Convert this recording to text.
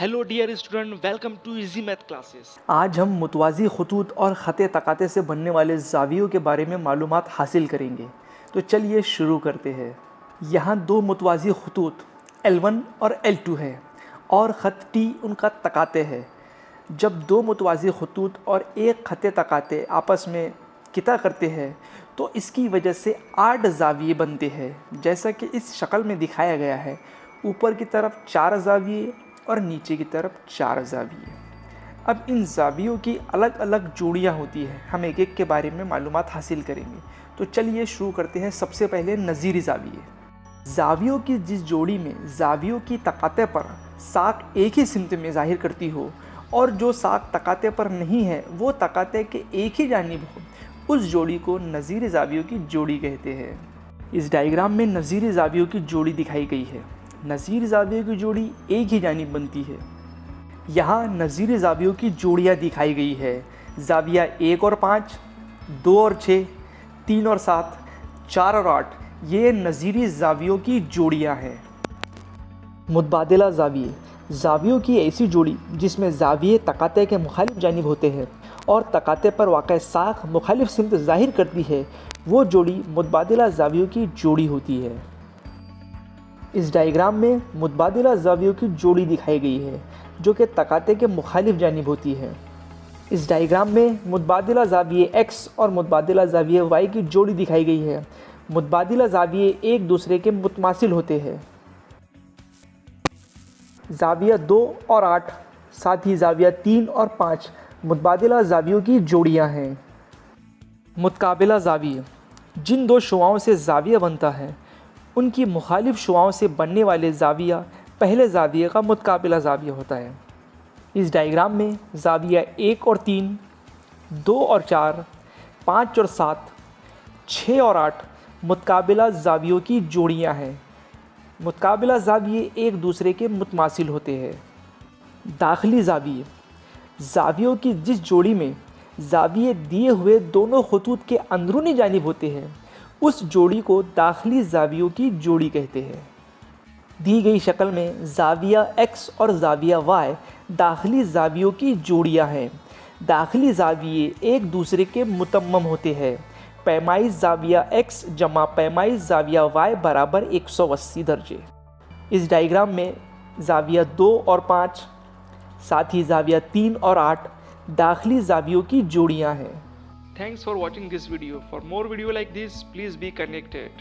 Hello dear student, welcome to easy math classes. आज हम मुतवाज़ी खतूत और ख़त तकाते से बनने वाले ज़ावियों के बारे में मालूमात हासिल करेंगे। तो चलिए शुरू करते हैं। यहाँ दो मुतवाज़ी खतूत L1 और L2 है और ख़त T उनका तकाते है। जब दो मुतवाज़ी खतूत और एक ख़त तकाते आपस में किता करते हैं तो इसकी वजह से 8 ज़ाविये बनते हैं, जैसा कि इस शक्ल में दिखाया गया है। ऊपर की तरफ 4 ज़ाविये और नीचे की तरफ 4 ज़ाविये। अब इन ज़ावियों की अलग अलग जोड़ियाँ होती हैं, हम एक एक के बारे में मालूमात हासिल करेंगे। तो चलिए शुरू करते हैं। सबसे पहले नज़ीरी ज़ाविये। ज़ावियों की जिस जोड़ी में ज़ावियों की तकाते पर साक एक ही सिमत में ज़ाहिर करती हो और जो साक तकाते पर नहीं है वो तकाते के एक ही जानिब हो, उस जोड़ी को नज़ीरी ज़ावियों की जोड़ी कहते हैं। इस डायग्राम में नज़ीरी ज़ावियों की जोड़ी दिखाई गई है। नज़ीर ज़ावियों की जोड़ी एक ही जानिब बनती है। यहाँ नज़ीर ज़ावियों की जोड़ियाँ दिखाई गई है। ज़ाविया 1 और 5, 2 और 6, 3 और 7, 4 और 8, ये नज़ीरी ज़ावियों की जोड़ियाँ हैं। मुतबादिला ज़ाविये, ज़ावियों की ऐसी जोड़ी जिसमें ज़ाविये तकाते के मुखालिफ जानिब होते हैं और तकाते पर वाक़ साख मुखालिफ सिमत ज़ाहिर करती है, वो जोड़ी मुतबादिला ज़ावियों की जोड़ी होती है। इस डायग्राम में मुतबादिला ज़ावियों की जोड़ी दिखाई गई है जो कि तकाते के मुखालिफ जानिब होती है। इस डायग्राम में मुतबादिला ज़ाविये X और मुतबादिला ज़ाविये Y की जोड़ी दिखाई गई है। मुतबादिला ज़ाविये एक दूसरे के मुतमासिल होते हैं। ज़ाविया 2 और 8, साथ ही ज़ाविया 3 और 5 मुतबादिला ज़ावियों की जोड़ियाँ हैं। मुतकाबिला ज़ाविये, जिन दो शुआओं से ज़ाविया बनता है उनकी मुखालिफ शुआओं से बनने वाले ज़ाविया पहले ज़ाविये का मुतकाबिला ज़ाविया होता है। इस डायग्राम में ज़ाविया 1 और 3, 2 और 4, 5 और 7, 6 और 8 मुतकाबिला ज़ावियों की जोड़ियां हैं। मुतकाबिला ज़ाविये एक दूसरे के मुतमासिल होते हैं। दाखिली ज़ाविये, ज़ावियों की जिस जोड़ी में ज़ाविये दिए हुए दोनों खतूत के अंदरूनी जानिब होते हैं उस जोड़ी को दाखिली ज़ावियों की जोड़ी कहते हैं। दी गई शक्ल में ज़ाविया X और ज़ाविया Y दाखिली ज़ावियों की जोड़ियां हैं। दाखिली ज़ाविये एक दूसरे के मुतम्मम होते हैं। पैमाइश ज़ाविया X जमा पैमाइश ज़ाविया Y बराबर 180 दर्जे। इस डायग्राम में ज़ाविया 2 और 5, साथ ही ज़ाविया 3 और 8 दाखिली ज़ावियों की जोड़ियां हैं। Thanks for watching this video. For more video like this, please be connected.